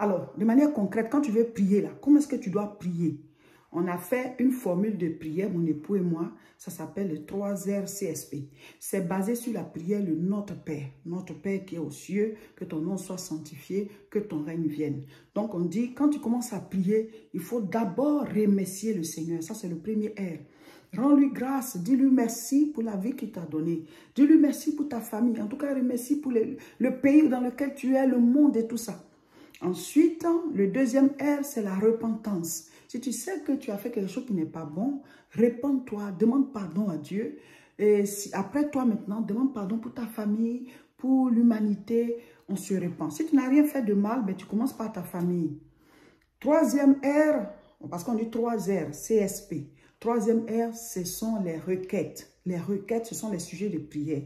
Alors, de manière concrète, quand tu veux prier là, comment est-ce que tu dois prier? On a fait une formule de prière, mon époux et moi, ça s'appelle le 3R CSP. C'est basé sur la prière de Notre Père qui est aux cieux, que ton nom soit sanctifié, que ton règne vienne. Donc on dit, quand tu commences à prier, il faut d'abord remercier le Seigneur. Ça c'est le premier R. Rends-lui grâce, dis-lui merci pour la vie qu'il t'a donnée. Dis-lui merci pour ta famille, en tout cas remercie pour le pays dans lequel tu es, le monde et tout ça. Ensuite, le deuxième R, c'est la repentance. Si tu sais que tu as fait quelque chose qui n'est pas bon, repens-toi, demande pardon à Dieu. Et après toi maintenant, demande pardon pour ta famille, pour l'humanité, on se repent. Si tu n'as rien fait de mal, ben, tu commences par ta famille. Troisième R, parce qu'on dit 3 R, CSP. Troisième R, ce sont les requêtes. Les requêtes, ce sont les sujets de prière.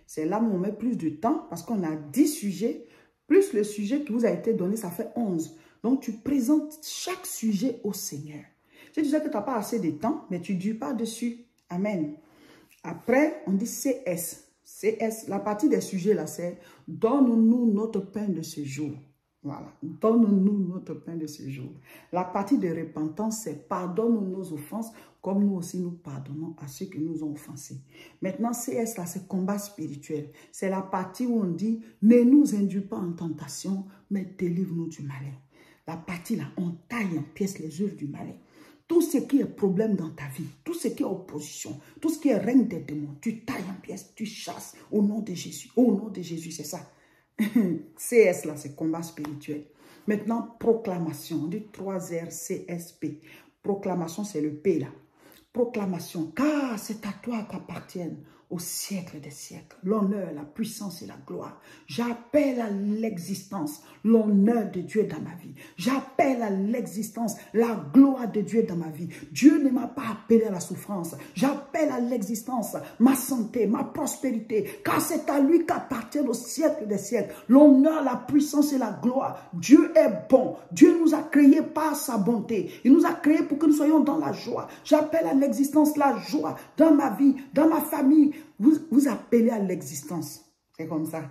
C'est là où on met plus de temps parce qu'on a 10 sujets, plus le sujet qui vous a été donné, ça fait 11. Donc, tu présentes chaque sujet au Seigneur. Si tu sais que tu n'as pas assez de temps, mais tu ne dis pas dessus. Amen. Après, on dit CS. CS, la partie des sujets là, c'est « Donne-nous notre pain de ce jour ». Voilà, donne-nous notre pain de ce jour. La partie de repentance, c'est « Pardonne-nous nos offenses, comme nous aussi nous pardonnons à ceux qui nous ont offensés ». Maintenant, CS là, c'est combat spirituel. C'est la partie où on dit « Ne nous induis pas en tentation, mais délivre-nous du malin ». La partie là, on taille en pièces les œuvres du malin. Tout ce qui est problème dans ta vie, tout ce qui est opposition, tout ce qui est règne des démons, tu tailles en pièces, tu chasses au nom de Jésus. Au nom de Jésus, c'est ça. CS là, c'est combat spirituel. Maintenant, proclamation. On dit 3R CSP. Proclamation, c'est le P là. Proclamation, car c'est à toi qu'appartiennent au siècle des siècles l'honneur, la puissance et la gloire. J'appelle à l'existence l'honneur de Dieu dans ma vie. J'appelle à l'existence la gloire de Dieu dans ma vie. Dieu ne m'a pas appelé à la souffrance. J'appelle à l'existence ma santé, ma prospérité, car c'est à lui qu'appartiennent au siècle des siècles l'honneur, la puissance et la gloire. Dieu est bon. Dieu nous a créés par sa bonté. Il nous a créés pour que nous soyons dans la joie. J'appelle à l'existence la joie dans ma vie, dans ma famille. Vous appelez à l'existence. C'est comme ça.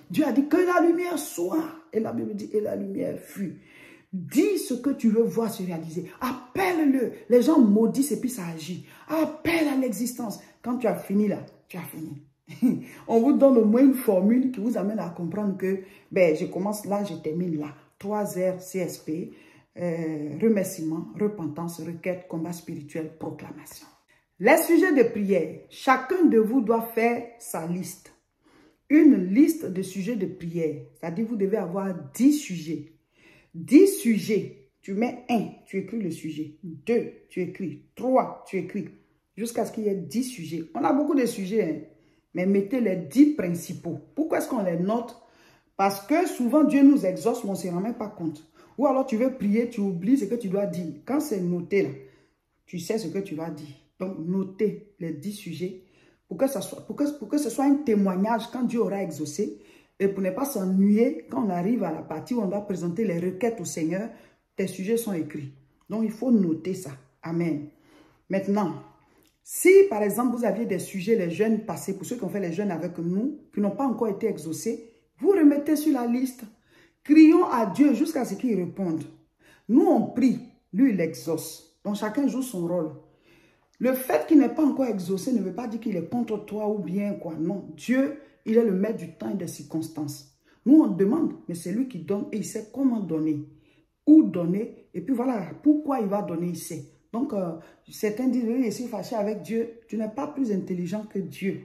Dieu a dit que la lumière soit. Et la Bible dit, et la lumière fut. Dis ce que tu veux voir se réaliser. Appelle-le. Les gens maudissent et puis ça agit. Appelle à l'existence. Quand tu as fini là, tu as fini. On vous donne au moins une formule qui vous amène à comprendre que ben, je commence là, je termine là. 3R, CSP, remerciement, repentance, requête, combat spirituel, proclamation. Les sujets de prière, chacun de vous doit faire sa liste. Une liste de sujets de prière, c'est-à-dire vous devez avoir 10 sujets. 10 sujets, tu mets 1, tu écris le sujet. 2, tu écris. 3, tu écris. Jusqu'à ce qu'il y ait 10 sujets. On a beaucoup de sujets, hein, mais mettez les 10 principaux. Pourquoi est-ce qu'on les note? Parce que souvent Dieu nous exauce, mais on ne se rend même pas compte. Ou alors tu veux prier, tu oublies ce que tu dois dire. Quand c'est noté là, tu sais ce que tu vas dire. Donc, notez les 10 sujets pour que ce soit un témoignage quand Dieu aura exaucé et pour ne pas s'ennuyer quand on arrive à la partie où on doit présenter les requêtes au Seigneur, tes sujets sont écrits. Donc, il faut noter ça. Amen. Maintenant, si par exemple vous aviez des sujets, les jeûnes passés, pour ceux qui ont fait les jeûnes avec nous, qui n'ont pas encore été exaucés, vous remettez sur la liste. Crions à Dieu jusqu'à ce qu'il réponde. Nous, on prie, lui, il exauce. Donc, chacun joue son rôle. Le fait qu'il n'est pas encore exaucé ne veut pas dire qu'il est contre toi ou bien quoi. Non, Dieu, il est le maître du temps et des circonstances. Nous, on demande, mais c'est lui qui donne et il sait comment donner. Où donner, et puis voilà, pourquoi il va donner, il sait. Donc, certains disent, oui, je suis fâché avec Dieu. Tu n'es pas plus intelligent que Dieu.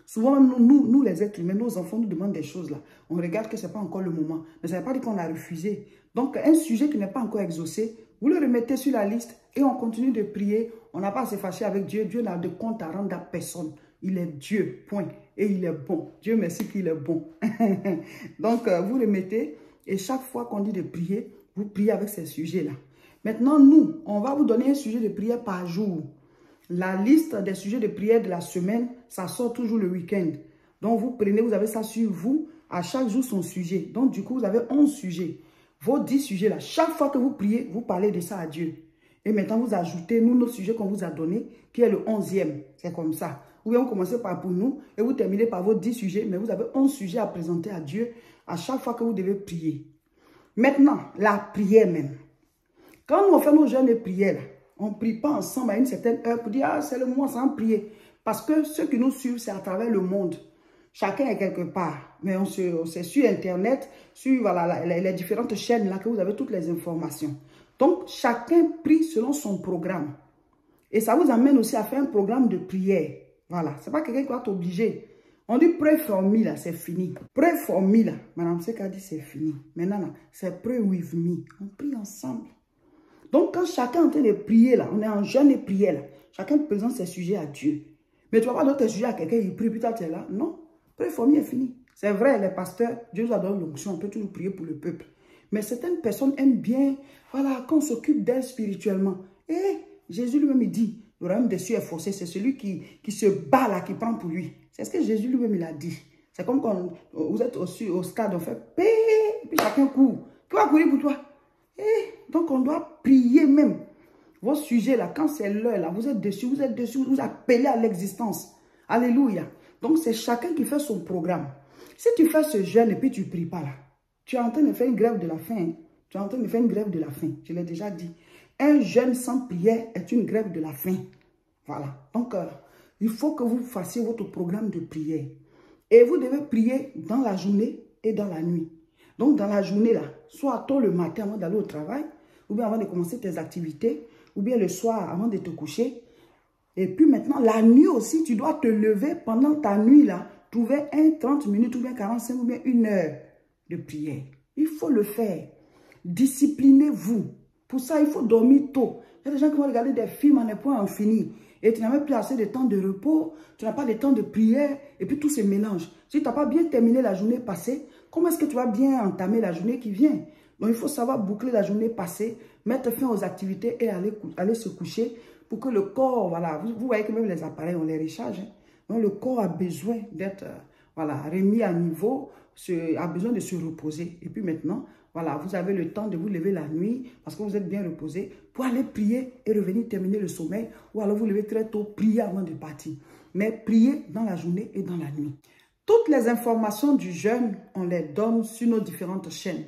Souvent, nous les êtres humains, nos enfants nous demandent des choses là. On regarde que ce n'est pas encore le moment. Mais ça ne veut pas dire qu'on a refusé. Donc, un sujet qui n'est pas encore exaucé, vous le remettez sur la liste et on continue de prier. On n'a pas à se fâcher avec Dieu. Dieu n'a de compte à rendre à personne. Il est Dieu, point. Et il est bon. Dieu merci qu'il est bon. Donc, vous remettez et chaque fois qu'on dit de prier, vous priez avec ces sujets-là. Maintenant, nous, on va vous donner un sujet de prière par jour. La liste des sujets de prière de la semaine, ça sort toujours le week-end. Donc, vous prenez, vous avez ça sur vous. À chaque jour, son sujet. Donc, du coup, vous avez 11 sujets. Vos 10 sujets là. Chaque fois que vous priez, vous parlez de ça à Dieu. Et maintenant, vous ajoutez, nous, nos sujets qu'on vous a donné, qui est le 11e. C'est comme ça. Ou bien, vous commencez par pour nous et vous terminez par vos 10 sujets. Mais vous avez 11 sujets à présenter à Dieu à chaque fois que vous devez prier. Maintenant, la prière même. Quand nous on fait nos jeûnes et prières, on ne prie pas ensemble à une certaine heure pour dire, ah, c'est le moment sans prier. Parce que ceux qui nous suivent, c'est à travers le monde. Chacun est quelque part. Mais c'est sur Internet, sur voilà, les différentes chaînes là que vous avez toutes les informations. Donc, chacun prie selon son programme. Et ça vous amène aussi à faire un programme de prière. Voilà. Ce n'est pas quelqu'un qui va t'obliger. On dit pray for me, là, c'est fini. Pray for me, là. Madame Seka dit c'est fini. Maintenant, là, c'est pray with me. On prie ensemble. Donc, quand chacun est en train de prier, là, on est en jeûne et prière, là. Chacun présente ses sujets à Dieu. Mais tu ne vas pas donner tes sujets à quelqu'un, il prie, puis toi, tu es là. Non. Pray for me est fini. C'est vrai, les pasteurs, Dieu nous a donné l'onction, on peut toujours prier pour le peuple. Mais certaines personnes aiment bien, voilà, qu'on s'occupe d'elles spirituellement. Et Jésus lui-même, il dit, le royaume des cieux est forcé, c'est celui qui se bat là, qui prend pour lui. C'est ce que Jésus lui-même, il a dit. C'est comme quand vous êtes au stade, on fait, et puis chacun court. Qui va courir pour toi? Donc, on doit prier même. Vos sujets là, quand c'est l'heure là, vous êtes dessus, vous appelez à l'existence. Alléluia. Donc, c'est chacun qui fait son programme. Si tu fais ce jeûne et puis tu ne pries pas là, tu es en train de faire une grève de la faim. Hein? Tu es en train de faire une grève de la faim. Je l'ai déjà dit. Un jeûne sans prière est une grève de la faim. Voilà. Donc, il faut que vous fassiez votre programme de prière. Et vous devez prier dans la journée et dans la nuit. Donc, dans la journée, là, soit tôt le matin avant d'aller au travail, ou bien avant de commencer tes activités, ou bien le soir avant de te coucher. Et puis maintenant, la nuit aussi, tu dois te lever pendant ta nuit, là, trouver 30 minutes, ou bien 45, ou bien 1 heure de prière. Il faut le faire. Disciplinez-vous. Pour ça, il faut dormir tôt. Il y a des gens qui vont regarder des films à ne point en finir. Et tu n'as même plus assez de temps de repos, tu n'as pas de temps de prière, et puis tout se mélange. Si tu n'as pas bien terminé la journée passée, comment est-ce que tu vas bien entamer la journée qui vient? Donc, il faut savoir boucler la journée passée, mettre fin aux activités et aller se coucher pour que le corps, voilà, vous voyez que même les appareils, on les recharge. Hein? Donc, le corps a besoin d'être voilà, remis à niveau, a besoin de se reposer. Et puis maintenant, voilà, vous avez le temps de vous lever la nuit parce que vous êtes bien reposé pour aller prier et revenir terminer le sommeil. Ou alors vous levez très tôt, prier avant de partir. Mais priez dans la journée et dans la nuit. Toutes les informations du jeûne, on les donne sur nos différentes chaînes.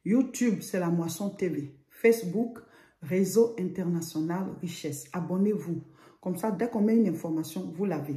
YouTube, c'est la Moisson TV. Facebook, Réseau International Richesse. Abonnez-vous. Comme ça, dès qu'on met une information, vous l'avez.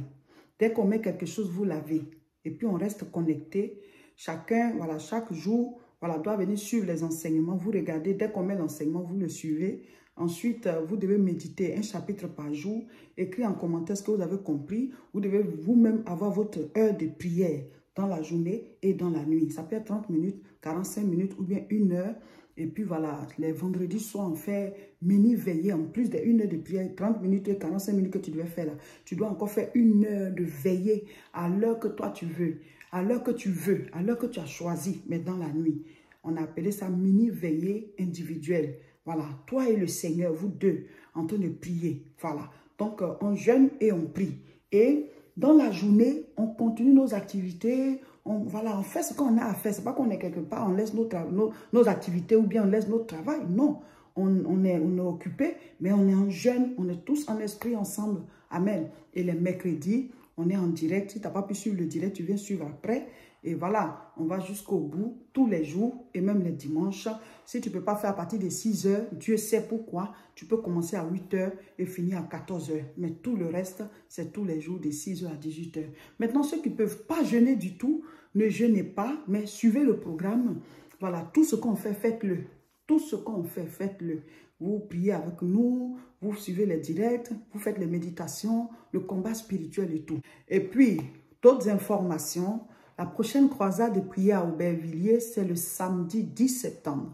Dès qu'on met quelque chose, vous l'avez. Et puis, on reste connecté. Chacun, voilà, chaque jour, voilà, doit venir suivre les enseignements. Vous regardez, dès qu'on met l'enseignement, vous le suivez. Ensuite, vous devez méditer un chapitre par jour. Écrire en commentaire ce que vous avez compris. Vous devez vous-même avoir votre heure de prière dans la journée et dans la nuit. Ça peut être 30 minutes, 45 minutes ou bien 1 heure. Et puis voilà, les vendredis soirs, on fait mini-veillée. En plus de 1 heure de prière, 30 minutes et 45 minutes que tu devais faire là. Tu dois encore faire 1 heure de veillée à l'heure que toi tu veux. À l'heure que tu veux, à l'heure que tu as choisi, mais dans la nuit. On a appelé ça mini-veillée individuelle. Voilà, toi et le Seigneur, vous deux, en train de prier. Voilà, donc on jeûne et on prie. Et dans la journée, on continue nos activités. Voilà, on fait ce qu'on a à faire. Ce n'est pas qu'on est quelque part, on laisse nos activités ou bien on laisse notre travail. Non, on est occupé, mais on est en jeûne. On est tous en esprit ensemble. Amen. Et les mercredis, on est en direct. Si tu n'as pas pu suivre le direct, tu viens suivre après. Et voilà, on va jusqu'au bout, tous les jours et même les dimanches. Si tu ne peux pas faire à partir de 6 heures, Dieu sait pourquoi. Tu peux commencer à 8 heures et finir à 14 heures. Mais tout le reste, c'est tous les jours de 6 heures à 18 heures. Maintenant, ceux qui ne peuvent pas jeûner du tout, ne jeûnez pas, mais suivez le programme. Voilà, tout ce qu'on fait, faites-le. Tout ce qu'on fait, faites-le. Vous priez avec nous, vous suivez les directs, vous faites les méditations, le combat spirituel et tout. Et puis, d'autres informations, la prochaine croisade de prière à Aubervilliers, c'est le samedi 10 septembre,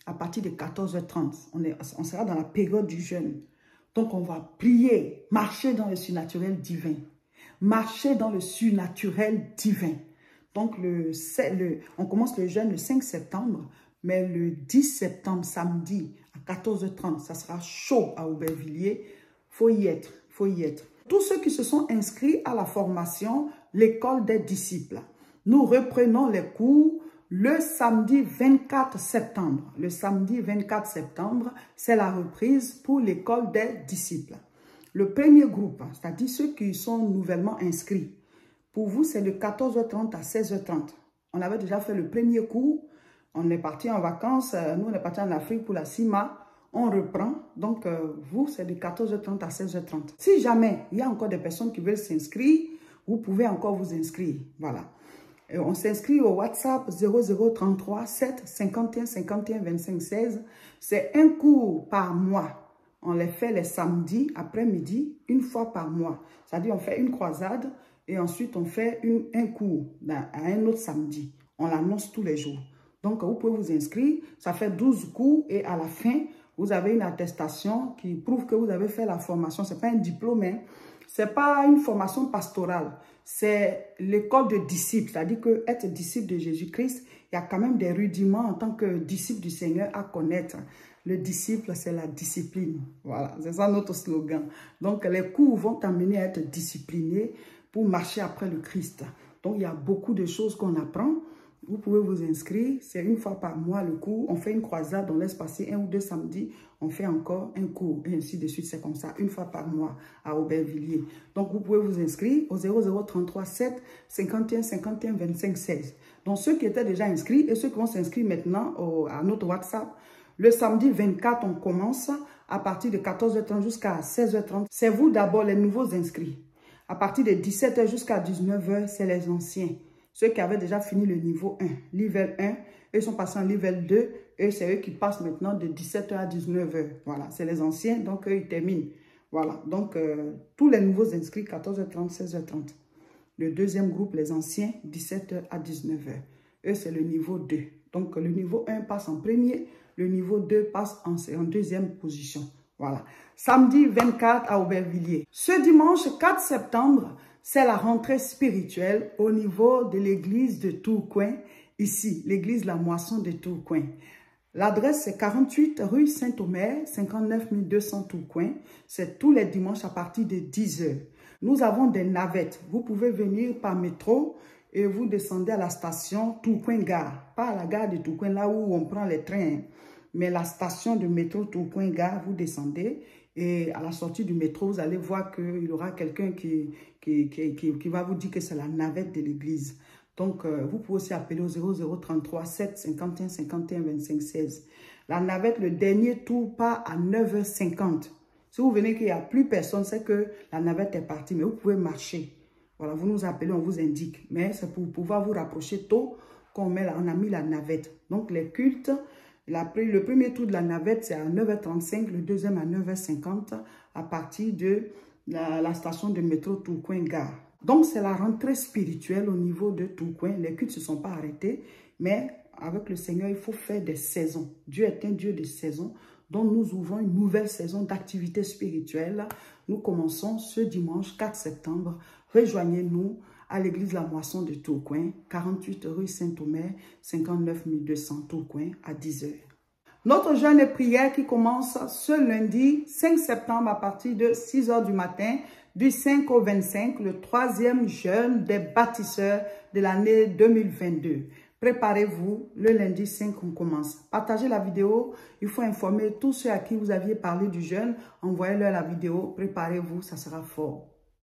à partir de 14h30. On sera dans la période du jeûne. Donc, on va prier, marcher dans le surnaturel divin. Marcher dans le surnaturel divin. Donc, on commence le jeûne le 5 septembre, mais le 10 septembre, samedi, à 14h30, ça sera chaud à Aubervilliers. Il faut y être, il faut y être. Tous ceux qui se sont inscrits à la formation, l'école des disciples, nous reprenons les cours le samedi 24 septembre. Le samedi 24 septembre, c'est la reprise pour l'école des disciples. Le premier groupe, c'est-à-dire ceux qui sont nouvellement inscrits, pour vous, c'est de 14h30 à 16h30. On avait déjà fait le premier cours. On est parti en vacances, nous on est parti en Afrique pour la CIMA. On reprend, donc vous, c'est de 14h30 à 16h30. Si jamais il y a encore des personnes qui veulent s'inscrire, vous pouvez encore vous inscrire. Voilà. Et on s'inscrit au WhatsApp 0033 7 51 51 25 16. C'est un cours par mois. On les fait les samedis après-midi, une fois par mois. C'est-à-dire on fait une croisade et ensuite on fait un cours à un autre samedi. On l'annonce tous les jours. Donc vous pouvez vous inscrire. Ça fait 12 cours et à la fin, vous avez une attestation qui prouve que vous avez fait la formation. Ce n'est pas un diplôme, hein. Ce n'est pas une formation pastorale. C'est l'école de disciples. C'est-à-dire que être disciple de Jésus-Christ, il y a quand même des rudiments en tant que disciple du Seigneur à connaître. Le disciple, c'est la discipline. Voilà, c'est ça notre slogan. Donc, les cours vont t'amener à être discipliné pour marcher après le Christ. Donc, il y a beaucoup de choses qu'on apprend. Vous pouvez vous inscrire, c'est une fois par mois le cours. On fait une croisade, on laisse passer 1 ou 2 samedis, on fait encore un cours, et ainsi de suite. C'est comme ça, une fois par mois à Aubervilliers. Donc, vous pouvez vous inscrire au 0033 7 51 51 25 16. Donc, ceux qui étaient déjà inscrits et ceux qui vont s'inscrire maintenant à notre WhatsApp, le samedi 24, on commence à partir de 14h30 jusqu'à 16h30. C'est vous d'abord les nouveaux inscrits. À partir de 17h jusqu'à 19h, c'est les anciens. Ceux qui avaient déjà fini le niveau 1, level 1, ils sont passés en level 2 et c'est eux qui passent maintenant de 17h à 19h. Voilà, c'est les anciens, donc eux, ils terminent. Voilà, donc tous les nouveaux inscrits, 14h30, 16h30. Le deuxième groupe, les anciens, 17h à 19h. Eux, c'est le niveau 2. Donc le niveau 1 passe en premier, le niveau 2 passe en deuxième position. Voilà. Samedi 24 à Aubervilliers. Ce dimanche 4 septembre, c'est la rentrée spirituelle au niveau de l'église de Tourcoing, ici, l'église La Moisson de Tourcoing. L'adresse, c'est 48 rue Saint-Omer, 59 200 Tourcoing. C'est tous les dimanches à partir de 10h. Nous avons des navettes. Vous pouvez venir par métro et vous descendez à la station Tourcoing-Gare. Pas à la gare de Tourcoing, là où on prend les trains, mais la station de métro Tourcoing-Gare, vous descendez. Et à la sortie du métro, vous allez voir qu'il y aura quelqu'un qui va vous dire que c'est la navette de l'église. Donc, vous pouvez aussi appeler au 0033 7 51 51 25 16. La navette, le dernier tour part à 9h50. Si vous venez qu'il n'y a plus personne, c'est que la navette est partie, mais vous pouvez marcher. Voilà, vous nous appelez, on vous indique. Mais c'est pour pouvoir vous rapprocher tôt qu'on a mis la navette. Donc, les cultes... Le premier tour de la navette, c'est à 9h35, le deuxième à 9h50 à partir de la station de métro Tourcoing-Gare. Donc, c'est la rentrée spirituelle au niveau de Tourcoing. Les cultes ne se sont pas arrêtés, mais avec le Seigneur, il faut faire des saisons. Dieu est un Dieu de saisons, donc nous ouvrons une nouvelle saison d'activité spirituelle. Nous commençons ce dimanche 4 septembre. Rejoignez-nous à l'église La Moisson de Tourcoing, 48 rue Saint-Omer, 59 200 Tourcoing, à 10h. Notre jeûne et prière qui commence ce lundi 5 septembre à partir de 6h du matin, du 5 au 25, le 3e jeûne des bâtisseurs de l'année 2022. Préparez-vous, le lundi 5, on commence. Partagez la vidéo, il faut informer tous ceux à qui vous aviez parlé du jeûne. Envoyez-leur la vidéo, préparez-vous, ça sera fort.